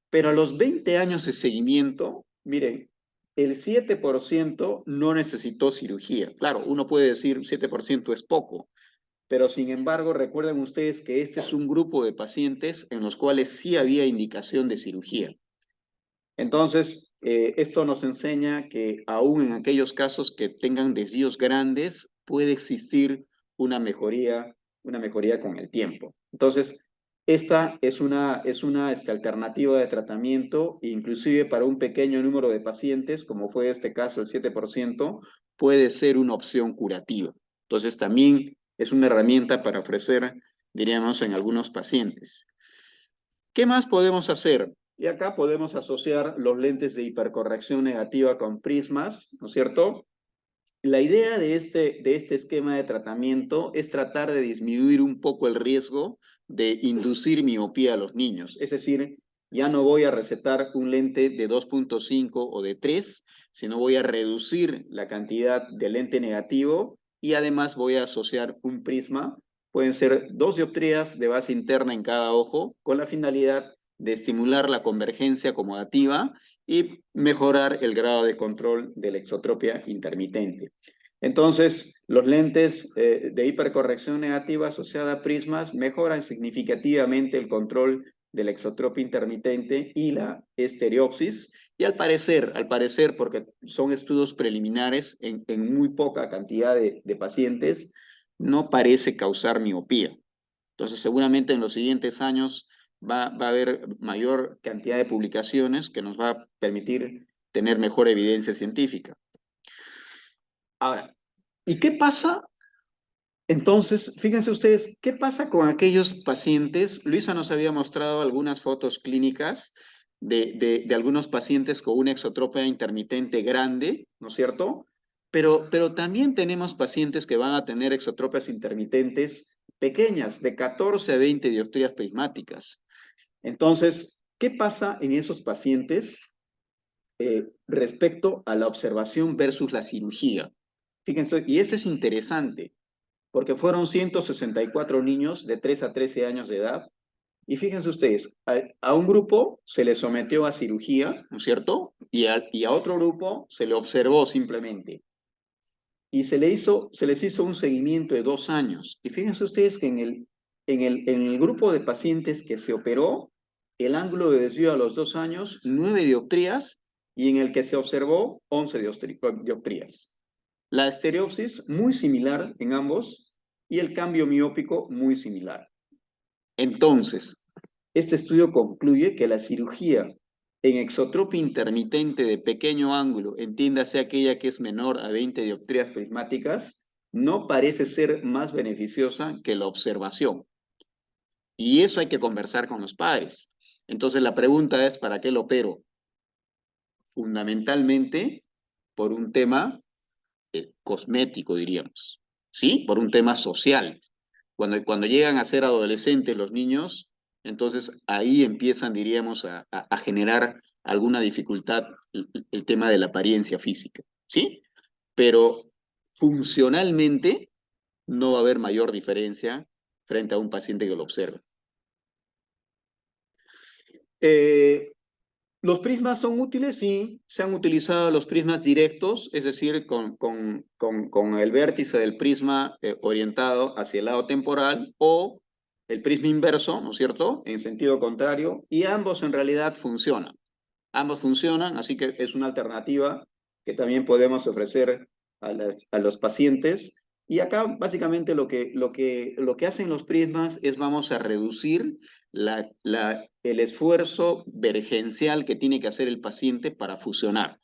Pero a los 20 años de seguimiento, miren, el 7% no necesitó cirugía. Claro, uno puede decir 7% es poco, pero sin embargo, recuerden ustedes que este es un grupo de pacientes en los cuales sí había indicación de cirugía. Entonces, esto nos enseña que aún en aquellos casos que tengan desvíos grandes, puede existir una mejoría con el tiempo. Entonces, esta es una alternativa de tratamiento, inclusive para un pequeño número de pacientes, como fue este caso, el 7%, puede ser una opción curativa. Entonces, también es una herramienta para ofrecer, diríamos, en algunos pacientes. ¿Qué más podemos hacer? Y acá podemos asociar los lentes de hipercorrección negativa con prismas, ¿no es cierto? La idea de este esquema de tratamiento es tratar de disminuir un poco el riesgo de inducir miopía a los niños. Es decir, ya no voy a recetar un lente de 2.5 o de 3, sino voy a reducir la cantidad de lente negativo y además voy a asociar un prisma. Pueden ser 2 dioptrías de base interna en cada ojo con la finalidad de estimular la convergencia acomodativa y mejorar el grado de control de la exotropia intermitente. Entonces, los lentes de hipercorrección negativa asociada a prismas mejoran significativamente el control de la exotropia intermitente y la estereopsis, y al parecer, porque son estudios preliminares en muy poca cantidad de pacientes, no parece causar miopía. Entonces, seguramente en los siguientes años va a haber mayor cantidad de publicaciones que nos va a permitir tener mejor evidencia científica. Ahora, ¿y qué pasa? Entonces, fíjense ustedes, ¿qué pasa con aquellos pacientes? Luisa nos había mostrado algunas fotos clínicas de algunos pacientes con una exotropia intermitente grande, ¿no es cierto? Pero también tenemos pacientes que van a tener exotropias intermitentes pequeñas, de 14 a 20 dioptrías prismáticas. Entonces, ¿qué pasa en esos pacientes respecto a la observación versus la cirugía? Fíjense, y este es interesante, porque fueron 164 niños de 3 a 13 años de edad, y fíjense ustedes, a un grupo se le sometió a cirugía, ¿no es cierto? Y a otro grupo se le observó simplemente. Y se les hizo un seguimiento de 2 años. Y fíjense ustedes que en el grupo de pacientes que se operó, el ángulo de desvío a los 2 años, 9 dioptrías, y en el que se observó 11 dioptrías. La estereopsis muy similar en ambos y el cambio miópico muy similar. Entonces, este estudio concluye que la cirugía en exotropia intermitente de pequeño ángulo, entiéndase aquella que es menor a 20 dioptrías prismáticas, no parece ser más beneficiosa que la observación. Y eso hay que conversar con los padres. Entonces la pregunta es, ¿para qué lo opero? Fundamentalmente por un tema cosmético, diríamos, ¿sí? Por un tema social. Cuando llegan a ser adolescentes los niños, entonces ahí empiezan, diríamos, a generar alguna dificultad el tema de la apariencia física, ¿sí? Pero funcionalmente no va a haber mayor diferencia frente a un paciente que lo observa. Eh, ¿Los prismas son útiles? Sí, se han utilizado los prismas directos, es decir, con el vértice del prisma orientado hacia el lado temporal, o el prisma inverso, ¿no es cierto?, en sentido contrario, y ambos en realidad funcionan. Ambos funcionan, así que es una alternativa que también podemos ofrecer a los pacientes. Y acá básicamente lo que hacen los prismas es vamos a reducir el esfuerzo vergencial que tiene que hacer el paciente para fusionar.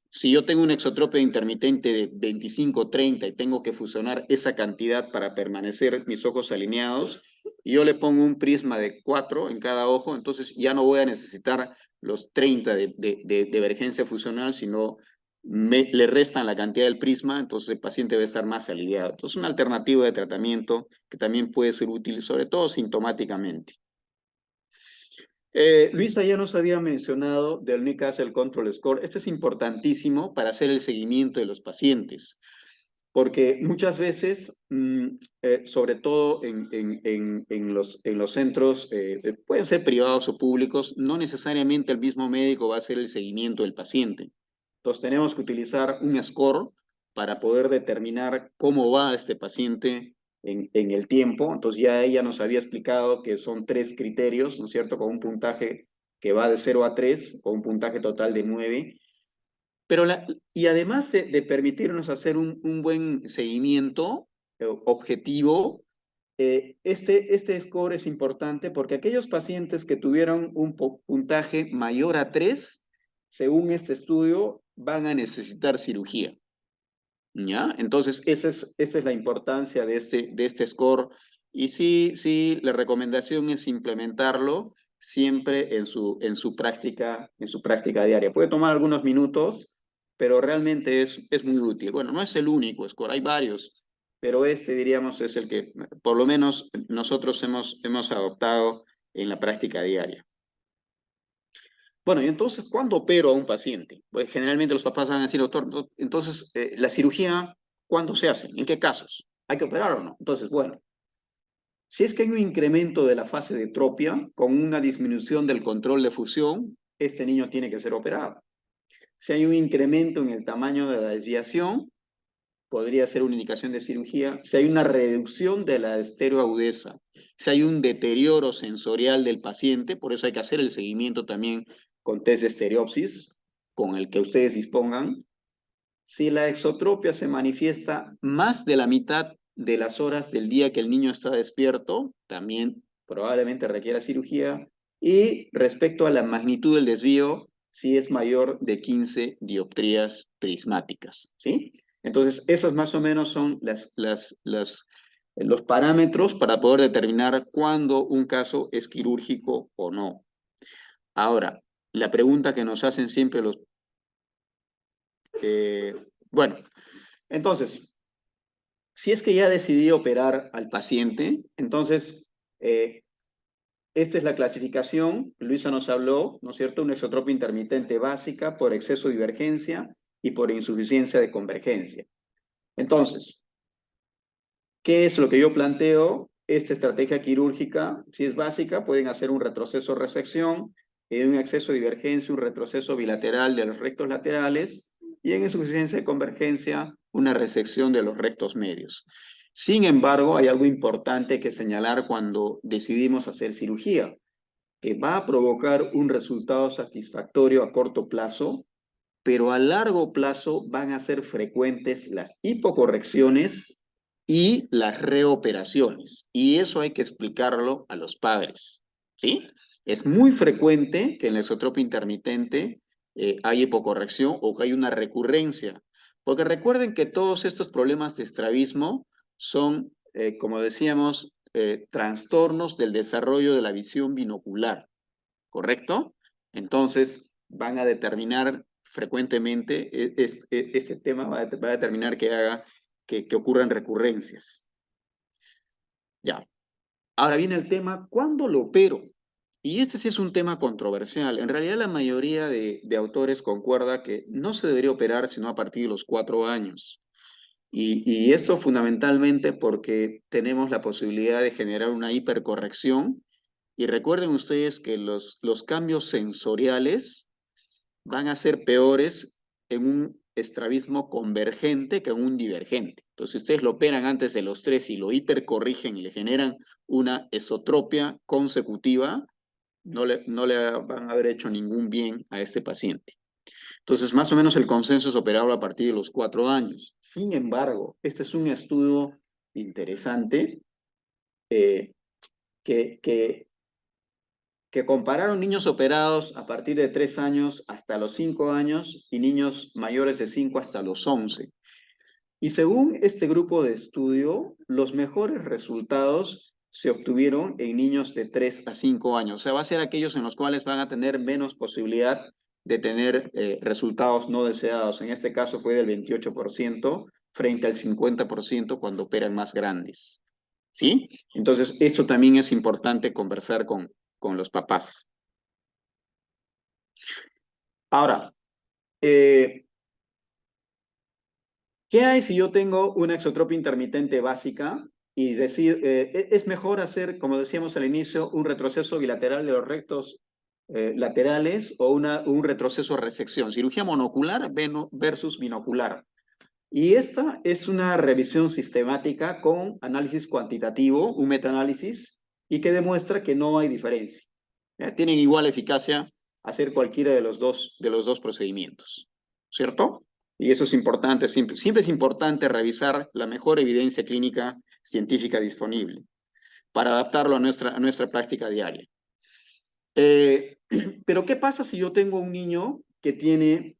Si yo tengo una exotropia intermitente de 25-30 y tengo que fusionar esa cantidad para permanecer mis ojos alineados, y yo le pongo un prisma de 4 en cada ojo, entonces ya no voy a necesitar los 30 de divergencia fusional, sino le restan la cantidad del prisma, entonces el paciente va a estar más aliviado. Entonces, una alternativa de tratamiento que también puede ser útil, sobre todo sintomáticamente. Luisa ya nos había mencionado del New Castle Control Score. Este es importantísimo para hacer el seguimiento de los pacientes, porque muchas veces, sobre todo en los centros, pueden ser privados o públicos, no necesariamente el mismo médico va a hacer el seguimiento del paciente. Entonces tenemos que utilizar un score para poder determinar cómo va este paciente en el tiempo. Entonces ya ella nos había explicado que son 3 criterios, ¿no es cierto?, con un puntaje que va de 0 a 3, con un puntaje total de 9. Pero y además de permitirnos hacer un buen seguimiento objetivo, este score es importante porque aquellos pacientes que tuvieron un puntaje mayor a 3, según este estudio, van a necesitar cirugía. ¿Ya? Entonces, esa es la importancia de este score. Y sí, la recomendación es implementarlo siempre en su práctica diaria. Puede tomar algunos minutos, pero realmente es muy útil. Bueno, no es el único score, hay varios, pero este, diríamos, es el que por lo menos nosotros hemos adoptado en la práctica diaria. Bueno, y entonces, ¿cuándo opero a un paciente? Pues generalmente los papás van a decir, doctor, entonces, la cirugía, ¿cuándo se hace? ¿En qué casos? ¿Hay que operar o no? Entonces, bueno, si es que hay un incremento de la fase de tropia con una disminución del control de fusión, este niño tiene que ser operado. Si hay un incremento en el tamaño de la desviación, podría ser una indicación de cirugía. Si hay una reducción de la estereoagudeza, si hay un deterioro sensorial del paciente, por eso hay que hacer el seguimiento también con test de estereopsis, con el que ustedes dispongan. Si la exotropia se manifiesta más de la mitad de las horas del día que el niño está despierto, también probablemente requiera cirugía. Y respecto a la magnitud del desvío, si es mayor de 15 dioptrías prismáticas, ¿sí? Entonces, esos más o menos son los parámetros para poder determinar cuándo un caso es quirúrgico o no. Ahora, la pregunta que nos hacen siempre los... bueno, entonces, si es que ya decidí operar al paciente, entonces, esta es la clasificación. Luisa nos habló, ¿no es cierto?, una exotropia intermitente básica por exceso de divergencia y por insuficiencia de convergencia. Entonces, ¿qué es lo que yo planteo? Esta estrategia quirúrgica, si es básica, pueden hacer un retroceso resección, un exceso de divergencia, un retroceso bilateral de los rectos laterales, y en insuficiencia de convergencia, una resección de los rectos medios. Sin embargo, hay algo importante que señalar cuando decidimos hacer cirugía, que va a provocar un resultado satisfactorio a corto plazo, pero a largo plazo van a ser frecuentes las hipocorrecciones y las reoperaciones. Y eso hay que explicarlo a los padres, ¿sí? Es muy frecuente que en la esotropia intermitente hay hipocorrección o que hay una recurrencia, porque recuerden que todos estos problemas de estrabismo son, como decíamos, trastornos del desarrollo de la visión binocular, ¿correcto? Entonces, van a determinar frecuentemente, este tema va a determinar que ocurran recurrencias. Ya. Ahora viene el tema, ¿cuándo lo opero? Y este sí es un tema controversial. En realidad la mayoría de autores concuerda que no se debería operar sino a partir de los 4 años. Y eso fundamentalmente porque tenemos la posibilidad de generar una hipercorrección. Y recuerden ustedes que los cambios sensoriales van a ser peores en un estrabismo convergente que en un divergente. Entonces, si ustedes lo operan antes de los 3 y lo hipercorrigen y le generan una esotropia consecutiva, no le van a haber hecho ningún bien a este paciente. Entonces, más o menos el consenso es operable a partir de los 4 años. Sin embargo, este es un estudio interesante eh, que que compararon niños operados a partir de 3 años hasta los 5 años y niños mayores de 5 hasta los 11. Y según este grupo de estudio, los mejores resultados se obtuvieron en niños de 3 a 5 años. O sea, va a ser aquellos en los cuales van a tener menos posibilidad de tener resultados no deseados. En este caso fue del 28% frente al 50% cuando operan más grandes. ¿Sí? Entonces, eso también es importante conversar con los papás. Ahora, eh, ¿qué hay si yo tengo una exotropia intermitente básica y decir, es mejor hacer, como decíamos al inicio, un retroceso bilateral de los rectos laterales o un retroceso resección, cirugía monocular versus binocular? Y esta es una revisión sistemática con análisis cuantitativo, un metaanálisis, y que demuestra que no hay diferencia. ¿Ya? Tienen igual eficacia hacer cualquiera de los dos procedimientos, ¿cierto? Y eso es importante, siempre es importante revisar la mejor evidencia clínica científica disponible para adaptarlo a nuestra práctica diaria. Eh, pero, ¿qué pasa si yo tengo un niño que tiene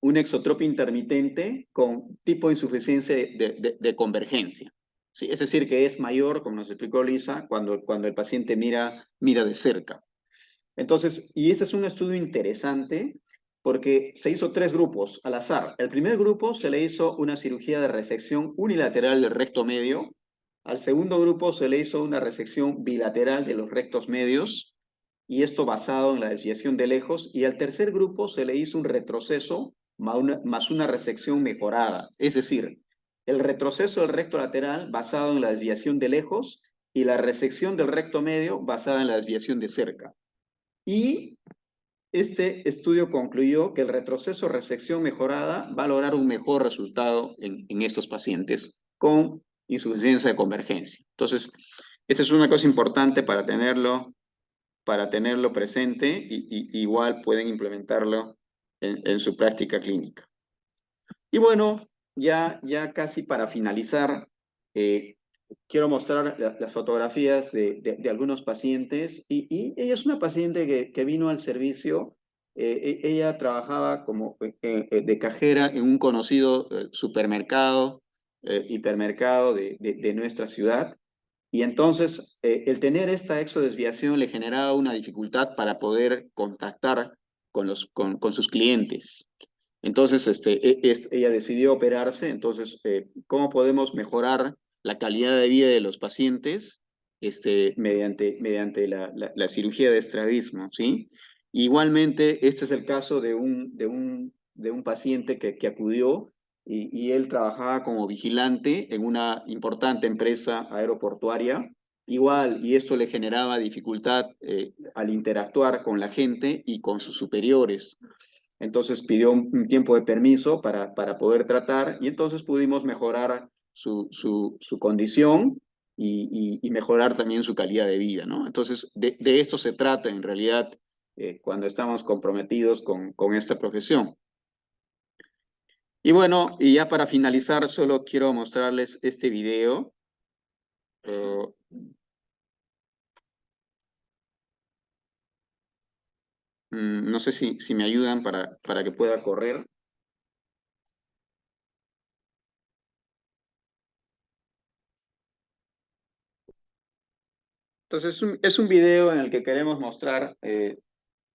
una exotropia intermitente con tipo de insuficiencia de convergencia? ¿Sí? Es decir, que es mayor, como nos explicó Lisa, cuando el paciente mira de cerca. Entonces, y este es un estudio interesante porque se hizo 3 grupos al azar. El primer grupo se le hizo una cirugía de resección unilateral del recto medio. Al segundo grupo se le hizo una resección bilateral de los rectos medios, y esto basado en la desviación de lejos. Y al tercer grupo se le hizo un retroceso más una resección mejorada. Es decir, el retroceso del recto lateral basado en la desviación de lejos y la resección del recto medio basada en la desviación de cerca. Y este estudio concluyó que el retroceso resección mejorada va a lograr un mejor resultado en estos pacientes con insuficiencia de convergencia. Entonces, esta es una cosa importante para tenerlo presente y igual pueden implementarlo en su práctica clínica. Y bueno, ya casi para finalizar, eh, quiero mostrar las fotografías de algunos pacientes. Y ella es una paciente que vino al servicio. Ella trabajaba como de cajera en un conocido supermercado, hipermercado de nuestra ciudad. Y entonces, el tener esta exodesviación le generaba una dificultad para poder contactar con sus clientes. Entonces, ella decidió operarse. Entonces, ¿cómo podemos mejorar la calidad de vida de los pacientes mediante la cirugía de estrabismo? ¿Sí? Igualmente, este es el caso de un paciente que acudió y él trabajaba como vigilante en una importante empresa aeroportuaria. Igual, y esto le generaba dificultad al interactuar con la gente y con sus superiores. Entonces pidió un tiempo de permiso para poder tratar, y entonces pudimos mejorar su condición y mejorar también su calidad de vida, ¿no? Entonces, de esto se trata en realidad cuando estamos comprometidos con esta profesión. Y bueno, y ya para finalizar, solo quiero mostrarles este video. Eh, no sé si me ayudan para que pueda correr. Entonces, es un video en el que queremos mostrar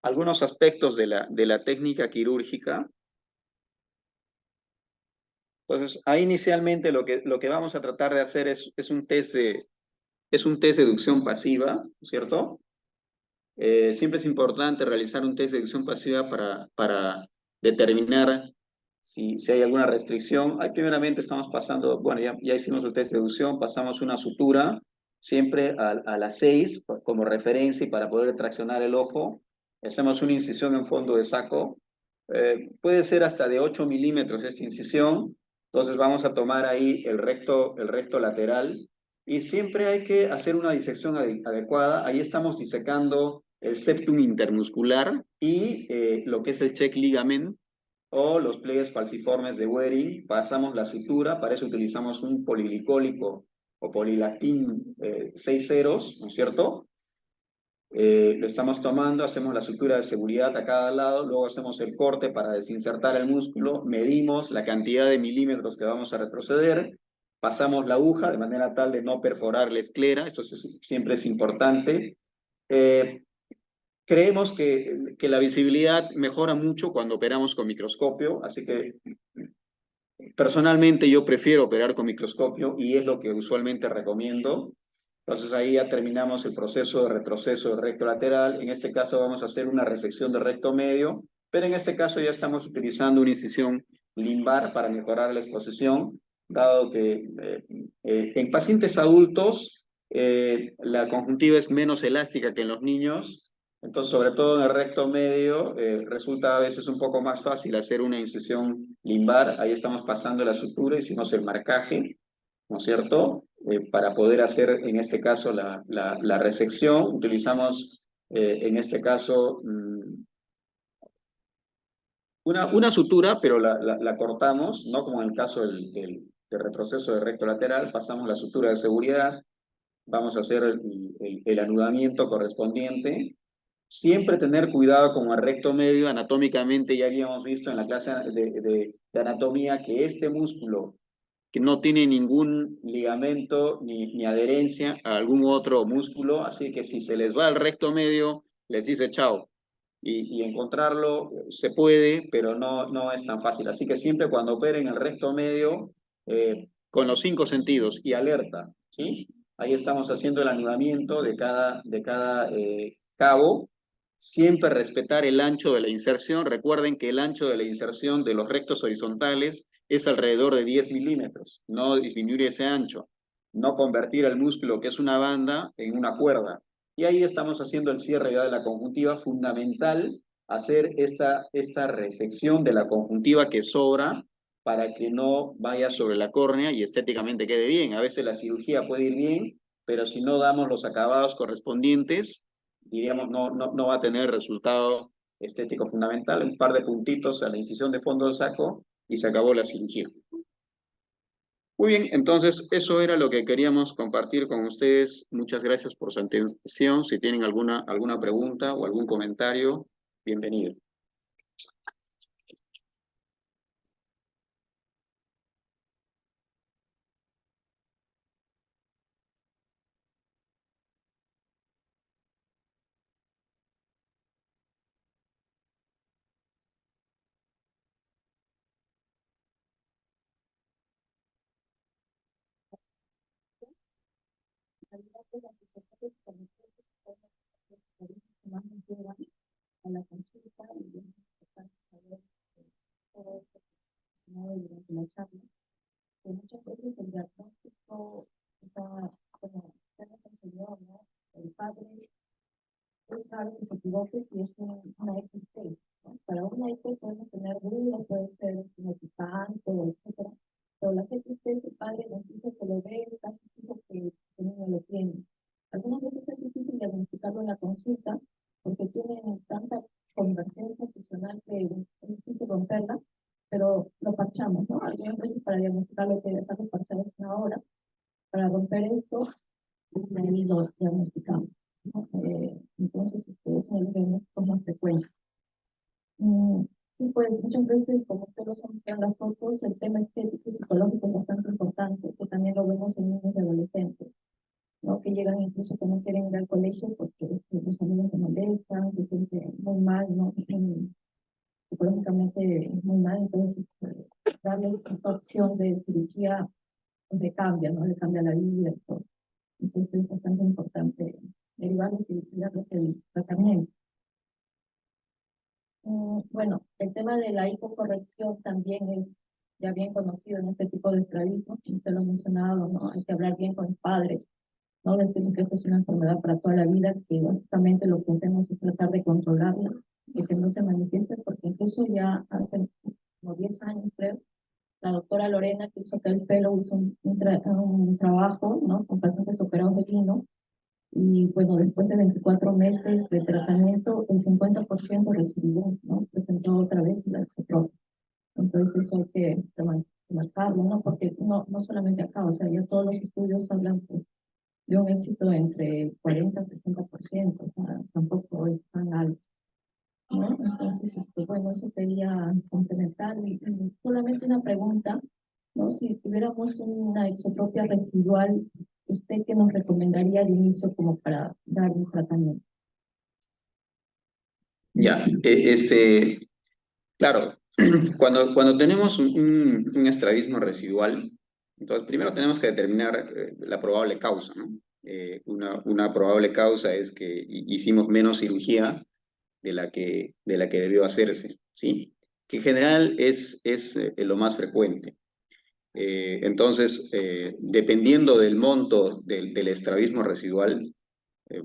algunos aspectos de la técnica quirúrgica. Entonces, ahí inicialmente lo que vamos a tratar de hacer es un test de deducción pasiva, ¿no es cierto? Siempre es importante realizar un test de deducción pasiva para determinar si hay alguna restricción. Ahí primeramente estamos pasando, bueno, ya hicimos el test de deducción, pasamos una sutura, siempre a las 6 como referencia y para poder traccionar el ojo. Hacemos una incisión en fondo de saco. Puede ser hasta de 8 milímetros esta incisión. Entonces vamos a tomar ahí el recto lateral y siempre hay que hacer una disección adecuada. Ahí estamos disecando el septum intermuscular y lo que es el check ligament o los pliegues falciformes de Waring. Pasamos la sutura, para eso utilizamos un poliglicólico o polilactin 6 ceros, ¿no es cierto? Lo estamos tomando, hacemos la sutura de seguridad a cada lado, luego hacemos el corte para desinsertar el músculo, medimos la cantidad de milímetros que vamos a retroceder, pasamos la aguja de manera tal de no perforar la esclera, esto siempre es importante. Eh, Creemos que la visibilidad mejora mucho cuando operamos con microscopio, así que personalmente yo prefiero operar con microscopio y es lo que usualmente recomiendo. Entonces ahí ya terminamos el proceso de retroceso de recto lateral. En este caso vamos a hacer una resección de recto medio, pero en este caso ya estamos utilizando una incisión limbar para mejorar la exposición, dado que en pacientes adultos la conjuntiva es menos elástica que en los niños. Entonces, sobre todo en el recto medio, resulta a veces un poco más fácil hacer una incisión limbar. Ahí estamos pasando la sutura, hicimos el marcaje, ¿no es cierto? Para poder hacer, en este caso, la resección, utilizamos, en este caso, una sutura, pero la cortamos, no como en el caso del retroceso de recto lateral, pasamos la sutura de seguridad, vamos a hacer el anudamiento correspondiente. Siempre tener cuidado con el recto medio, anatómicamente ya habíamos visto en la clase de anatomía que este músculo que no tiene ningún ligamento ni adherencia a algún otro músculo, así que si se les va al recto medio, les dice chao. Y encontrarlo se puede, pero no es tan fácil. Así que siempre cuando operen el recto medio, con los 5 sentidos y alerta, ¿sí? Ahí estamos haciendo el anudamiento de cada cabo. Siempre respetar el ancho de la inserción. Recuerden que el ancho de la inserción de los rectos horizontales es alrededor de 10 milímetros. No disminuir ese ancho. No convertir el músculo, que es una banda, en una cuerda. Y ahí estamos haciendo el cierre ya de la conjuntiva. Fundamental hacer esta resección de la conjuntiva que sobra para que no vaya sobre la córnea y estéticamente quede bien. A veces la cirugía puede ir bien, pero si no damos los acabados correspondientes, diríamos, no va a tener resultado estético fundamental. Un par de puntitos a la incisión de fondo del saco y se acabó la cirugía. Muy bien, entonces eso era lo que queríamos compartir con ustedes. Muchas gracias por su atención. Si tienen alguna pregunta o algún comentario, bienvenido. A la consulta y es importante saber todo esto durante la charla, que muchas veces el diagnóstico está como ya nos enseñó, ¿no? El padre es raro que se equivoque si es una XT, ¿no? Para una XT podemos tener dudas, puede ser significante, etcétera, pero las XT el padre nos dice que lo ve, es casi fijo que el niño lo tiene. Algunas veces es difícil diagnosticarlo en la consulta porque tienen tanta convergencia funcional que es difícil romperla, pero lo parchamos. de parciales una hora. Para romper esto, y lo diagnosticamos, ¿no? Entonces, es uno de los diagnósticos más frecuentes. Sí, pues muchas veces, como ustedes lo saben en las fotos, el tema estético y psicológico es bastante importante, que también lo vemos en niños y adolescentes, ¿no? Que llegan incluso que no quieren ir al colegio porque los amigos se molestan, se sienten muy mal, ¿no? Psicológicamente muy mal, entonces darle esta opción de cirugía pues, le cambia, ¿no? Le cambia la vida y todo. Entonces es bastante importante derivarlos y darles el tratamiento. Bueno, el tema de la hipocorrección también es ya bien conocido en este tipo de estrabismo, como usted lo ha mencionado, ¿no? Hay que hablar bien con los padres, no decirles que esto es una enfermedad para toda la vida, que básicamente lo que hacemos es tratar de controlarla y que no se manifieste, porque incluso ya hace como 10 años, creo, la doctora Lorena, que hizo aquel pelo, hizo un trabajo, ¿no? Con pacientes operados de lino, y bueno, después de 24 meses de tratamiento, el 50% recibió, ¿no? Presentó otra vez la exotropia. Entonces eso hay que marcarlo, ¿no? Porque no solamente acá, o sea, ya todos los estudios hablan pues, de un éxito entre 40 y 60%, o sea, tampoco es tan alto, ¿no? Entonces, bueno, eso quería complementar. Y solamente una pregunta, ¿no? Si tuviéramos una exotropia residual, ¿usted qué nos recomendaría al inicio como para dar un tratamiento? Ya, claro, cuando tenemos un estrabismo residual, entonces primero tenemos que determinar la probable causa, ¿no? Una probable causa es que hicimos menos cirugía de la que debió hacerse, ¿sí? Que en general es lo más frecuente. Entonces, dependiendo del monto del estrabismo residual,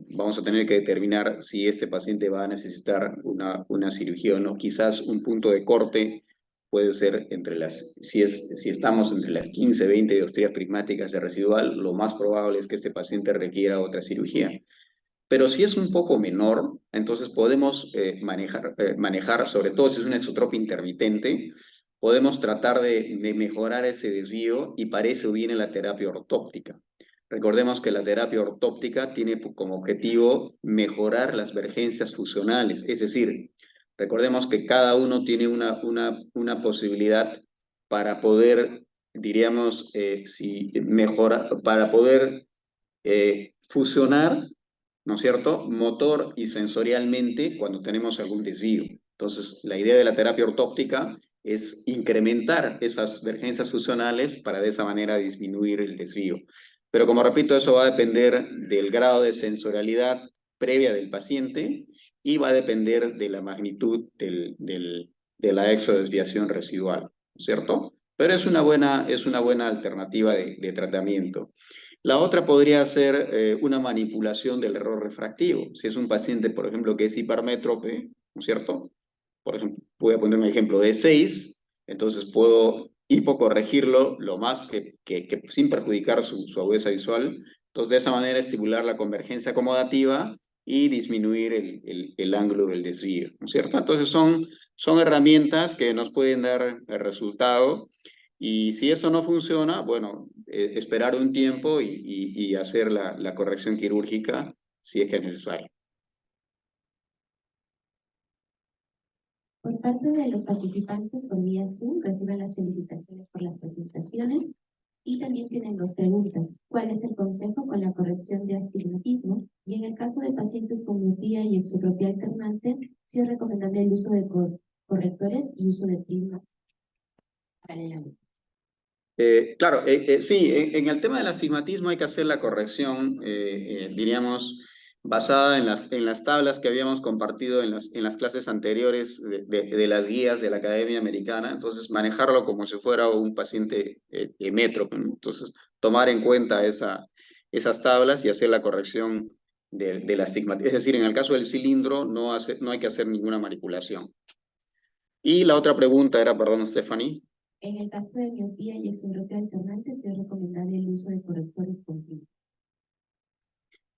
vamos a tener que determinar si este paciente va a necesitar una cirugía o no. Quizás un punto de corte puede ser si estamos entre las 15, 20 dioptrías prismáticas de residual, lo más probable es que este paciente requiera otra cirugía. Pero si es un poco menor, entonces podemos manejar, sobre todo si es una exotropia intermitente, podemos tratar de mejorar ese desvío y para eso viene la terapia ortóptica. Recordemos que la terapia ortóptica tiene como objetivo mejorar las vergencias fusionales, es decir, recordemos que cada uno tiene una posibilidad para poder, diríamos, para poder fusionar, ¿no es cierto?, motor y sensorialmente cuando tenemos algún desvío. Entonces, la idea de la terapia ortóptica es incrementar esas vergencias fusionales para de esa manera disminuir el desvío. Pero como repito, eso va a depender del grado de sensorialidad previa del paciente y va a depender de la magnitud de la exodesviación residual, ¿no es cierto? Pero es una buena alternativa de tratamiento. La otra podría ser una manipulación del error refractivo. Si es un paciente, por ejemplo, que es hipermétrope, ¿no es cierto? Por ejemplo, voy a poner un ejemplo de 6, entonces puedo hipocorregirlo lo más que sin perjudicar su agudeza visual. Entonces, de esa manera estimular la convergencia acomodativa y disminuir el ángulo del desvío, ¿no es cierto? Entonces, son herramientas que nos pueden dar el resultado. Y si eso no funciona, bueno, esperar un tiempo y hacer la corrección quirúrgica si es que es necesario. Por parte de los participantes por vía Zoom reciben las felicitaciones por las presentaciones y también tienen dos preguntas. ¿Cuál es el consejo con la corrección de astigmatismo? Y en el caso de pacientes con miopía y exotropía alternante, ¿sí es recomendable el uso de correctores y uso de prismas paralelamente? Claro, sí, en el tema del astigmatismo hay que hacer la corrección, diríamos, basada en las tablas que habíamos compartido en las clases anteriores de las guías de la Academia Americana. Entonces, manejarlo como si fuera un paciente métrope, ¿no? Entonces, tomar en cuenta esas tablas y hacer la corrección del astigmatismo. Es decir, en el caso del cilindro no hay que hacer ninguna manipulación. Y la otra pregunta era, perdón, Stephanie. En el caso de miopía y exotropía alternante, ¿sí es recomendable el uso de correctores con prismas?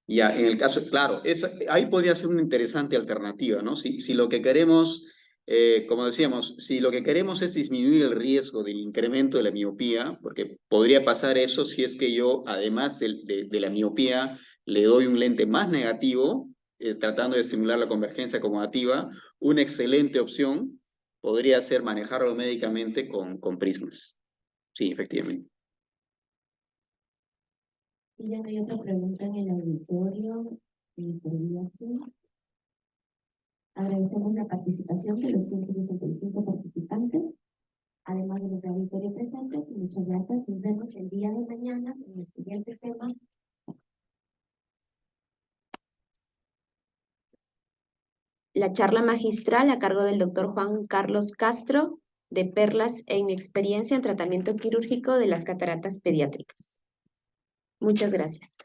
Ya, en el caso, claro, ahí podría ser una interesante alternativa, ¿no? Si lo que queremos Como decíamos, si lo que queremos es disminuir el riesgo del incremento de la miopía, porque podría pasar eso si es que yo, además de la miopía, le doy un lente más negativo, tratando de estimular la convergencia acomodativa, una excelente opción podría ser manejarlo médicamente con prismas. Sí, efectivamente. Si ya no hay otra pregunta en el auditorio, por vía Zoom. Agradecemos la participación de los 165 participantes, además de los de auditorio presentes, y muchas gracias. Nos vemos el día de mañana en el siguiente tema. La charla magistral a cargo del doctor Juan Carlos Castro, de Perlas en mi experiencia en tratamiento quirúrgico de las cataratas pediátricas. Muchas gracias.